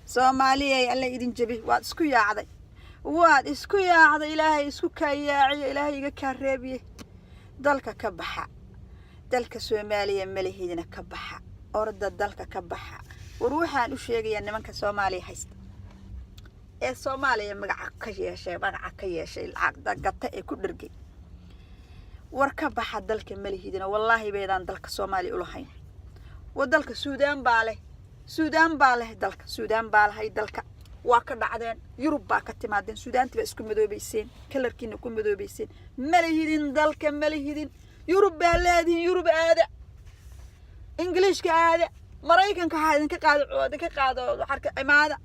Soomaaliya alla idin jabi waad isku yaacday ilaahay isku ka yaaciyo ilaahay iga ka reebiye dalka ka baxa dalka Soomaaliya malahidina ka baxa orda dalka ka baxa war waxaan u sheegayaa nimanka Soomaaliya haysta ee Soomaaliya magaca ka yeeshay lacag gata ee ku dhirgay war ka baxa dalka malahidina wallahi beedaan dalka Soomaaliya u lahayn wadalka Suudaan baa leh dalka Suudaan baa lahay dalka waa ka dhacdeen Yurub baa ka timaadeen Suudaantiba isku madoobayseen kalarkiina ku madoobayseen malahidin dalka malahidin Yurub baa leediin Yurub aada Ingiriiska aada Mareykanka haadin ka qaado xarka imaada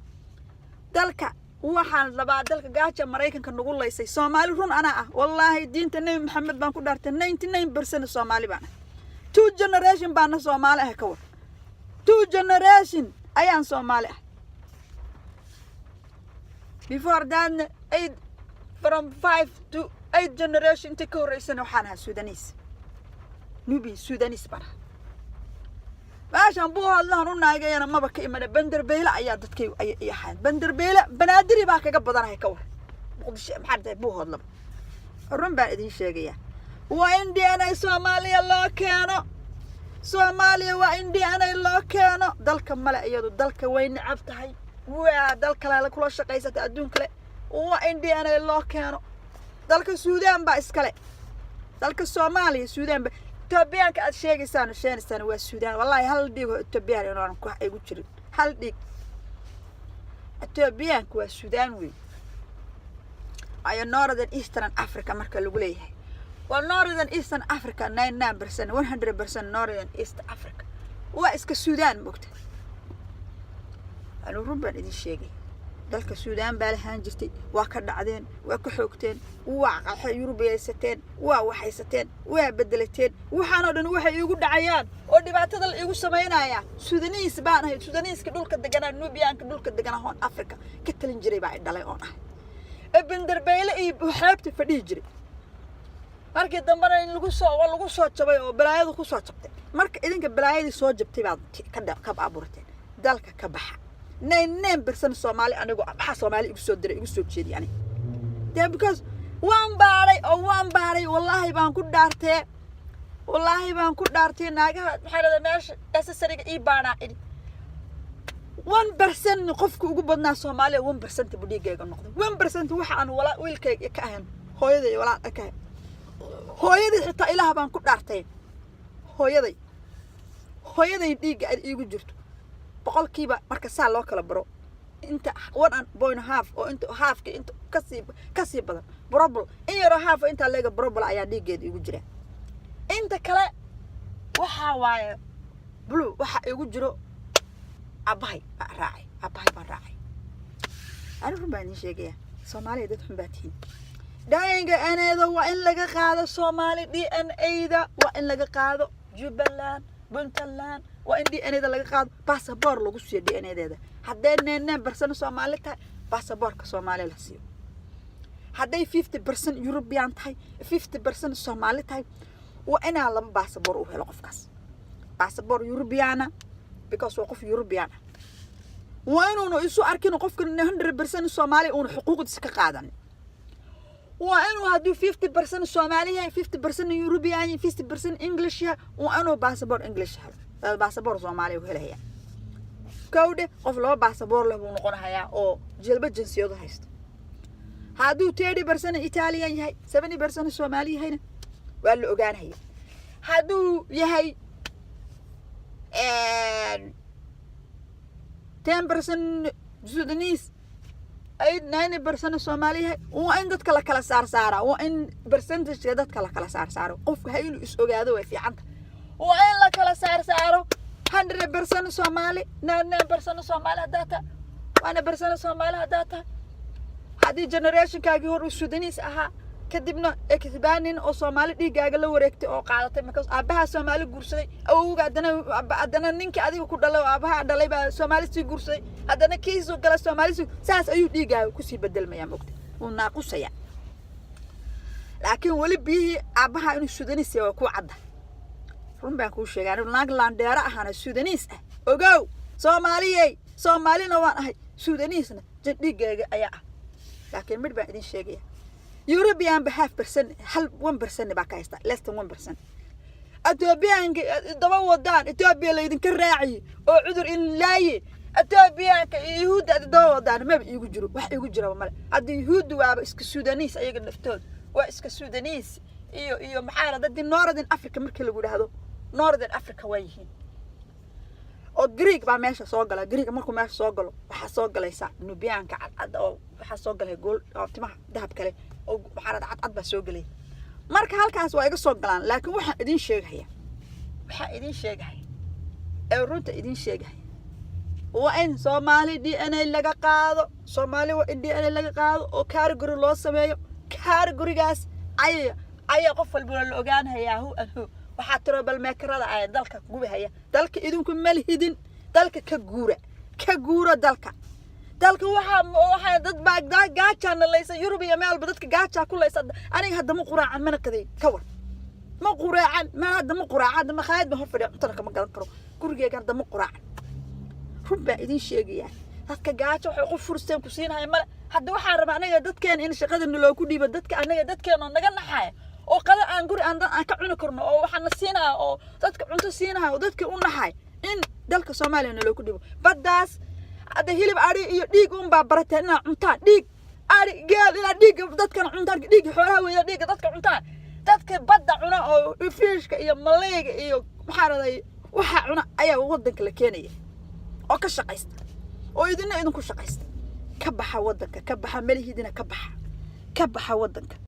dalka waxaan labaa dalka gaaja Mareykanka nagu leysay Soomaali run ana ah wallahi diinta Nabi Maxamed baan ku dhaartay 99% Soomaali baan two generation baan Soomaali ah ka war two generation ayaan Soomaali ah before that from 5 to 8 generation ta ka horeysana waxaan ahaa Sudanese baan baashan buu hadlaan u naagayna maba ka imana Bandarbeyle ayaa dadkay ay ahaan Bandarbeyle banaadiri baa kaga badanahay ka war muqdisho maxaa buu hadlaa run baan idin sheegaya waa Indiana Soomaaliya loo keeno Soomaaliya waa Indiana loo keeno dalka mala iyadu dalka way nacab tahay waa dalka la kula shaqeysata adduunka le waa Indiana loo keeno dalka Suudaan baa iskale dalka Soomaaliya Suudaan ba Etoobiyaanka aad sheegaysaan waa Suudaan wallahi hal dhig oo Etoobiyaan inaan ku ay ugu jirin hal dhig Etoobiyaanka waa Suudaan weey ay Northern Eastern Africa marka lagu leeyahay waa Northern Eastern Africa 99% 100% Northern East Africa waa iska Suudaan moogta anu run baan idin sheegay dalka Suudaan baa lahaan jirtay waa ka dhacdeen waa ka xoogteen waa qaxay Yurubiyeysteen waa waxaysateen waa bedelateen waxaan oo dhan waxay igu dhacayaan oo dhibaatada la igu sameynaya Sudanese baan ahay Sudanese dhulka deganaa Nubiyaanka dhulka deganaa hoon Afrika ka talin jiray baa dhalay oo ah Bandarbeyle iyo xeebta fadhii jiray markii dambana in lagu soo jabay oo balaayadu ku soo jabtay marka idinka balaayadii soo jabtay baad ka abuurteen dalka ka baxa 99% Soomaali anigu waxa Soomaali igu soo diray igu soo jeediyay ani because waan baaray wallahi baan ku dhaartay naagaha xaalada meesha asasariga ii baana idi 1% qofku ugu badnaa Soomaaliya 1% budhigeega noqday 1% waxa aan wala wiilkayga ka ahan hooyaday wala ka hooyaday xitaa ilaah baan ku dhaartay hooyaday dhiiga ay igu jirto boqolkiiba marka saa loo kala baro inta 1.5 oo inta halfka inta kasi badan probable in yaro half inta leega probable ayaa dhiigeed igu jira inta kale waxa waaye blue waxa igu jiro abahay baan raacay anigu baan sheegaya Soomaaliya dad xun baatiin daayiga aneedo waa in laga qaado Soomaali DNA-da waa in laga qaado Jubbaland Puntland waa in DNA-da laga qaado passport lagu siiyo DNA-deeda haddii 99% Soomaali tahay passportka Soomaaliya la siiyo haddii 50% European tahay 50% Soomaali tahay waa in laba passport u helo qofkaas passport European because waa qof European waa inuu isu arkin qofka 100% Soomaali oo xuquuqdiisa ka qaadan waa inuu haduu 50% Soomaali yahay 50% European 50% English waa inuu passport English helo passport Soomaali u helaya kowde qof laba passport leh uu noqonayaa oo jilba jinsiyadu haysto haduu 30% Italian yahay 70% Soomaali yahay waa la ogaanayaa haduu yahay 10% Sudanese 90% Soomaali waa in dadka la kala saar waa in percentage dadka la kala saar qofka ha inuu is ogaado way fiicanta waa in la kala saar 100% Soomaali 99% Soomaali data 1% Soomaali data hadii generation kaagi hor Sudanese aha kadibna ekbaanin oo Soomaali dhigaaga la wareegtay oo qaadatay markaas aabaha Soomaali guursaday awowga adana ninka adiga ku dhalay aabaha dhalay baa Soomaali si guursaday adana kiisu kala Soomaali saas ayuu dhigaaga ku sii bedelmaya moogta oo naaqusaya laakiin wali bihi aabaha inuu Sudanese waa ku cadda run baan ku sheegay naag Landeera ahana Sudanese ogow Soomaaliyay soomaalina waan ahay suudaniisna jadhigayga ayaa ah laakiin mid baan idin sheegaya European half percent hal 1% baa ka haysta less than 1% Ethiopian daba wadaan Ethiopia la idin ka raaci oo cudur in laaye Ethiopian ka Yahuud daba wadaan ma iigu jiro wax iigu jiro ma hadii Yahuud waaba iska Sudanese ayaga naftood waa iska Sudanese iyo maxaa dad Northern Africa markii lagu dhaahdo Northern Africa way yihiin oo Greek baa meesha soo gala Greek markuu meesha soo galo waxa soo galaysa Nubianka cad oo waxa soo galay gool timaha dahab kale oo maxaa cad baa soo galay marka halkaas waa iga soo galaan laakiin waxa idin sheegaya ee runta idin sheegaya waa in Soomaali DNA laga qaado Soomaali waa in DNA laga qaado oo category loo sameeyo categorygaas ay qof walba la ogaanayaa hu waxa trouble makerada ay dalka gubahaya dalka idinku malhidin dalka ka guura dalka waxa dad baagdaa gaajana laysa Europe meelba dadka gaaja ku laysa aniga hadda ma quraacan mana qaday ka war ma quraacan ma hadda ma quraacan ma khaayad ma horfadhiyo cuntada kama gadan karo gurigeyga hadda ma quraacan rubba idin sheegaya dadka gaaja waxay qof fursteen ku siinahay ma hadda waxa rabaa aniga dadkeen in shaqada loo ku dhiibo dadka aniga dadkeena naga naxay oo qada aan guri aan ka cuni karno oo waxaan siinaa oo dadka cunto siinaa oo dadka u naxay in dalka Soomaaliya loo ku dhiibo badaas ada hilib ari iyo dhiig baa barateena cuntaan dhiig ari geel ila dhiig dadkan cuntaan dhiig xoolaha weeyo dhiig dadka cuntaan dadka badda cuna oo fishka iyo malayga iyo maxaa raday waxa cuna ayaa wadanka la keenaya oo ka shaqaysta oo idinku shaqaysta ka baxa wadanka ka baxa malihidina ka baxa wadanka